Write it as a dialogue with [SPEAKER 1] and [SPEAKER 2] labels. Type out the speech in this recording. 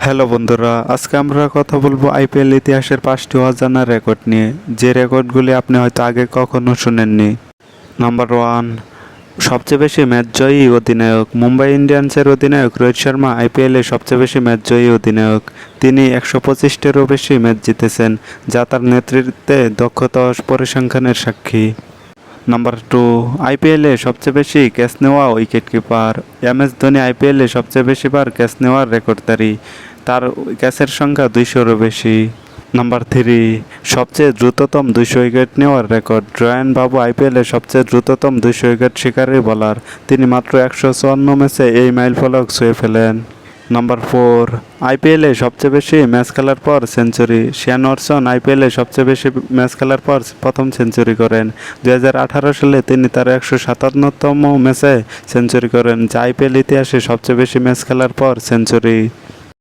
[SPEAKER 1] Hello বন্ধুরা, আজকে আমরা কথা বলবো আইপিএল ইতিহাসের 5টি অজানা রেকর্ড নিয়ে, যে রেকর্ডগুলি আপনি হয়তো আগে কখনো শুনেননি। নাম্বার 1, সবচেয়ে বেশি ম্যাচ জয়ী অধিনায়ক। মুম্বাই ইন্ডিয়ান্সের অধিনায়ক রোহিত শর্মা আইপিএলে সবচেয়ে বেশি ম্যাচ জয়ী অধিনায়ক। তিনি 125টিরও বেশি ম্যাচ জিতেছেন, যা তার নেতৃত্বে দক্ষতা ও পরিসংখ্যানের সাক্ষী। নাম্বার 2, আইপিএলে সবচেয়ে বেশি ক্যাচ নেওয়া উইকেট কিপার। এমএস ধোনি আইপিএলে সবচেয়ে বেশিবার ক্যাচ নেওয়ার রেকর্ডধারী, তার ক্যাচের সংখ্যা 200-এরও বেশি। নাম্বার 3, সবচেয়ে দ্রুততম 200 উইকেট নেওয়ার রেকর্ড। রায়ান বাবু আইপিএলে সবচেয়ে দ্রুততম 200 উইকেট শিকারী বোলার, তিনি মাত্র 154 ম্যাচে এই মাইলফলক ছুঁয়ে ফেলেন। নাম্বার 4, আইপিএলে সবচেয়ে বেশি ম্যাচ খেলার পর সেঞ্চুরি। শেন ওয়াটসন আইপিএলে সবচেয়ে বেশি ম্যাচ খেলার পর প্রথম সেঞ্চুরি করেন। 2018 সালে তিনি তার 157তম ম্যাচে সেঞ্চুরি করেন, যা আইপিএল ইতিহাসে সবচেয়ে বেশি ম্যাচ খেলার পর সেঞ্চুরি।